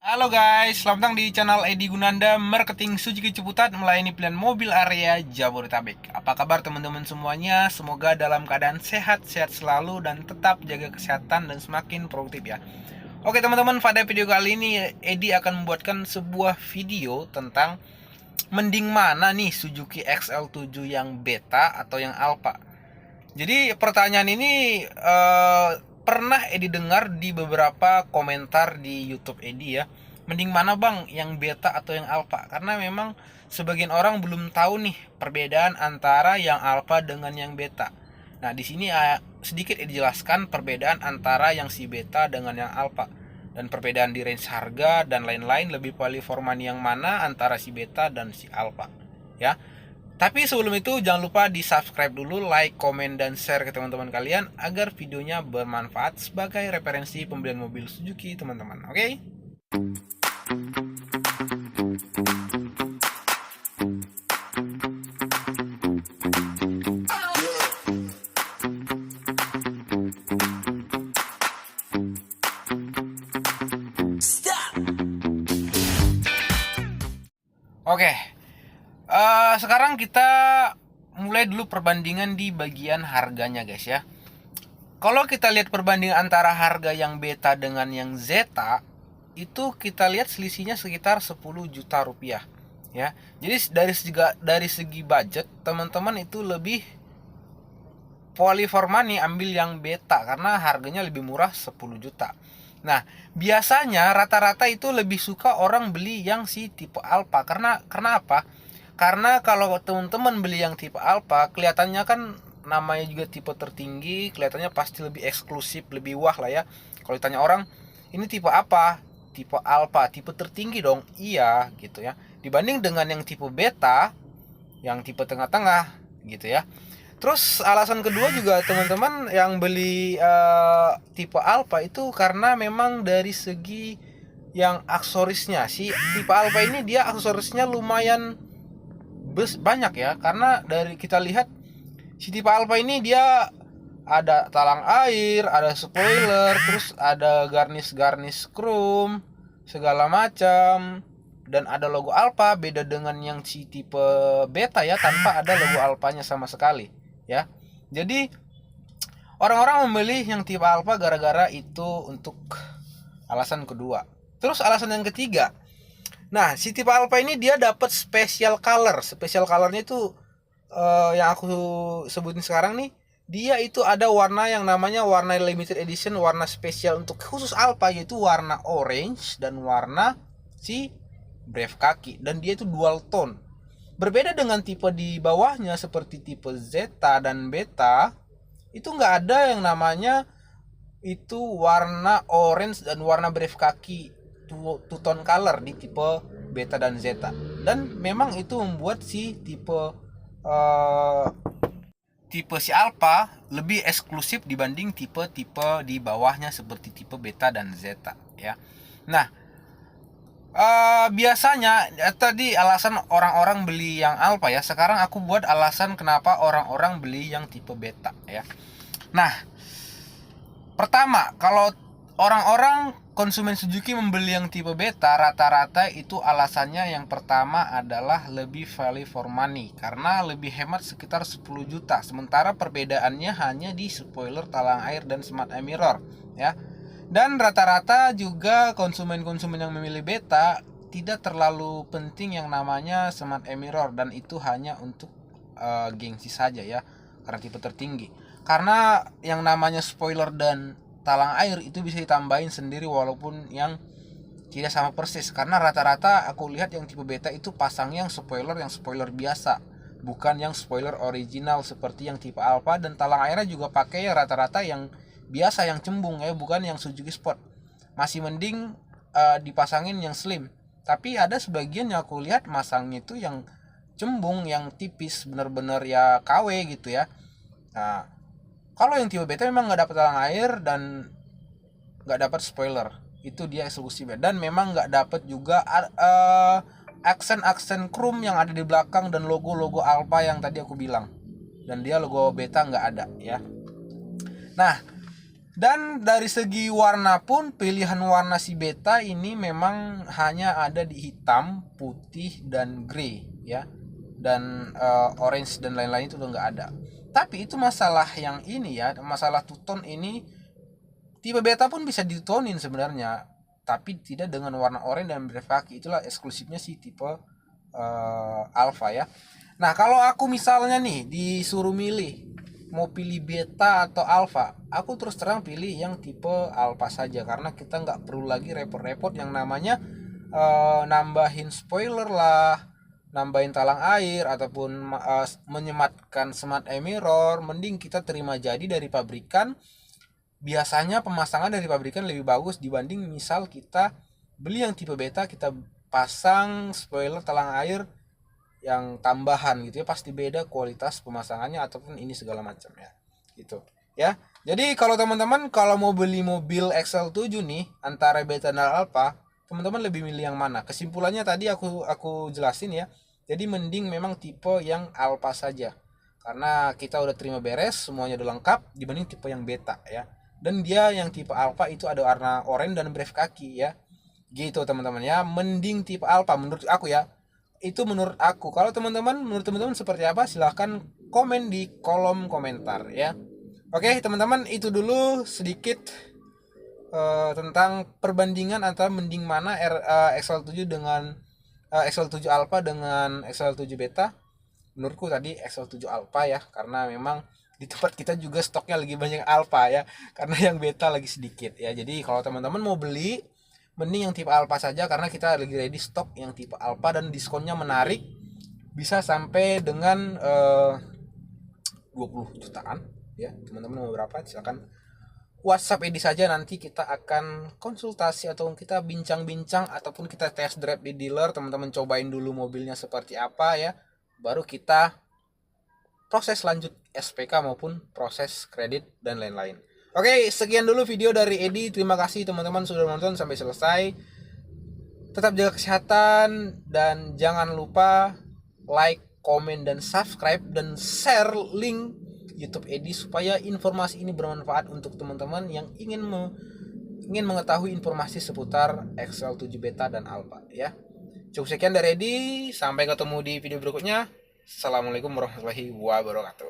Halo guys, selamat datang di channel Edi Gunanda Marketing Suzuki Ciputat melayani pilihan mobil area Jabodetabek. Apa kabar teman-teman semuanya? Semoga dalam keadaan sehat-sehat selalu dan tetap jaga kesehatan dan semakin produktif ya. Oke teman-teman, pada video kali ini Edi akan membuatkan sebuah video tentang mending mana nih Suzuki XL7 yang beta atau yang alpha. Jadi pertanyaan ini pernah Edi dengar di beberapa komentar di YouTube Edi ya. Mending mana bang, yang beta atau yang alpha? Karena memang sebagian orang belum tahu nih perbedaan antara yang alpha dengan yang beta. Nah di sini sedikit Edi jelaskan perbedaan antara yang si beta dengan yang alpha dan perbedaan di range harga dan lain-lain, lebih performa yang mana antara si beta dan si alpha ya. Tapi sebelum itu jangan lupa di subscribe dulu, like, komen, dan share ke teman-teman kalian agar videonya bermanfaat sebagai referensi pembelian mobil Suzuki teman-teman. Oke? Oke. Sekarang kita mulai dulu perbandingan di bagian harganya guys ya. Kalau kita lihat perbandingan antara harga yang beta dengan yang zeta, itu kita lihat selisihnya sekitar 10 juta rupiah ya. Jadi dari segi budget teman-teman itu lebih value for money ambil yang beta karena harganya lebih murah 10 juta. Nah, biasanya rata-rata itu lebih suka orang beli yang si tipe alpha karena apa? Karena kalau teman-teman beli yang tipe alpha, kelihatannya kan namanya juga tipe tertinggi, kelihatannya pasti lebih eksklusif, lebih wah lah ya. Kalau ditanya orang, ini tipe apa? Tipe alpha, tipe tertinggi dong. Iya, gitu ya. Dibanding dengan yang tipe beta, yang tipe tengah-tengah, gitu ya. Terus alasan kedua juga teman-teman yang beli tipe alpha itu karena memang dari segi yang aksesorisnya. Si tipe alpha ini dia aksesorisnya lumayan banyak ya, karena dari kita lihat si tipe alpha ini dia ada talang air, ada spoiler, terus ada garnish chrome segala macam, dan ada logo alpha. Beda dengan yang si tipe beta ya, tanpa ada logo alphanya sama sekali ya. Jadi orang-orang memilih yang tipe alpha gara-gara itu untuk alasan kedua. Terus alasan yang ketiga, nah si tipe alpha ini dia dapat special color. Special colornya itu yang aku sebutin sekarang nih, dia itu ada warna yang namanya warna limited edition, warna spesial untuk khusus alpha, yaitu warna orange dan warna si brave kaki, dan dia itu dual tone. Berbeda dengan tipe di bawahnya seperti tipe Zeta dan Beta, itu nggak ada yang namanya itu warna orange dan warna brave kaki two tone color di tipe Beta dan Zeta. Dan memang itu membuat si tipe si Alpha lebih eksklusif dibanding tipe-tipe di bawahnya seperti tipe Beta dan Zeta ya. Nah, biasanya tadi alasan orang-orang beli yang alpha ya. Sekarang aku buat alasan kenapa orang-orang beli yang tipe beta ya. Nah, pertama, kalau orang-orang konsumen Suzuki membeli yang tipe beta, rata-rata itu alasannya yang pertama adalah lebih value for money karena lebih hemat sekitar 10 juta. Sementara perbedaannya hanya di spoiler, talang air, dan smart mirror ya. Dan rata-rata juga konsumen-konsumen yang memilih beta tidak terlalu penting yang namanya smart mirror, dan itu hanya untuk gengsi saja ya, karena tipe tertinggi. Karena yang namanya spoiler dan talang air itu bisa ditambahin sendiri walaupun yang tidak sama persis, karena rata-rata aku lihat yang tipe beta itu pasang yang spoiler biasa, bukan yang spoiler original seperti yang tipe alpha, dan talang airnya juga pakai ya rata-rata yang biasa, yang cembung ya, bukan yang Suzuki Sport. Masih mending dipasangin yang slim. Tapi ada sebagian yang aku lihat masangnya itu yang cembung, yang tipis, bener-bener ya KW gitu ya. Nah, kalau yang tipe beta memang nggak dapat talang air dan nggak dapat spoiler, itu dia eksklusif. Dan memang nggak dapat juga aksen chrome yang ada di belakang dan logo alpha yang tadi aku bilang. Dan dia logo beta nggak ada ya. Nah, Dan dari segi warna pun pilihan warna si beta ini memang hanya ada di hitam, putih, dan grey ya. Dan orange dan lain-lain itu udah nggak ada. Tapi itu masalah yang ini ya, masalah two tone ini tipe beta pun bisa ditonin sebenarnya, tapi tidak dengan warna oranye dan berkaki. Itulah eksklusifnya si tipe alpha ya. Nah kalau aku misalnya nih disuruh milih mau pilih beta atau alpha, aku terus terang pilih yang tipe alpha saja, karena kita nggak perlu lagi repot-repot yang namanya nambahin spoiler lah, nambahin talang air, ataupun menyematkan smart eye mirror. Mending kita terima jadi dari pabrikan. Biasanya pemasangan dari pabrikan lebih bagus dibanding misal kita beli yang tipe beta, kita pasang spoiler talang air yang tambahan gitu ya, pasti beda kualitas pemasangannya ataupun ini segala macam ya gitu ya. Jadi kalau teman-teman kalau mau beli mobil XL7 nih antara beta dan alpha, teman-teman lebih milih yang mana? Kesimpulannya tadi aku jelasin ya. Jadi mending memang tipe yang alpha saja, karena kita udah terima beres semuanya udah lengkap, dibanding tipe yang beta ya. Dan dia yang tipe alpha itu ada warna oranye dan brief kaki ya, gitu teman-teman ya. Mending tipe alpha menurut aku ya, itu menurut aku. Kalau teman-teman, menurut teman-teman seperti apa, silahkan komen di kolom komentar ya. Oke teman-teman, itu dulu sedikit tentang perbandingan antara mending mana XL7 dengan XL7 Alpha dengan XL7 Beta. Menurutku tadi XL7 Alpha ya, karena memang di tempat kita juga stoknya lagi banyak Alpha ya, karena yang Beta lagi sedikit ya. Jadi kalau teman-teman mau beli, mending yang tipe Alpha saja, karena kita lagi ready stok yang tipe Alpha dan diskonnya menarik, bisa sampai dengan 20 jutaan ya. Teman-teman mau berapa silakan WhatsApp Edi saja, nanti kita akan konsultasi atau kita bincang-bincang ataupun kita test drive di dealer. Teman-teman cobain dulu mobilnya seperti apa ya, baru kita proses lanjut SPK maupun proses kredit dan lain-lain. Oke, sekian dulu video dari Edi. Terima kasih teman-teman sudah menonton sampai selesai. Tetap jaga kesehatan dan jangan lupa like, komen, dan subscribe, dan share link YouTube Edi supaya informasi ini bermanfaat untuk teman-teman yang ingin mengetahui informasi seputar XL7 Beta dan Alpha ya. Cukup sekian dari Edi, sampai ketemu di video berikutnya. Assalamualaikum warahmatullahi wabarakatuh.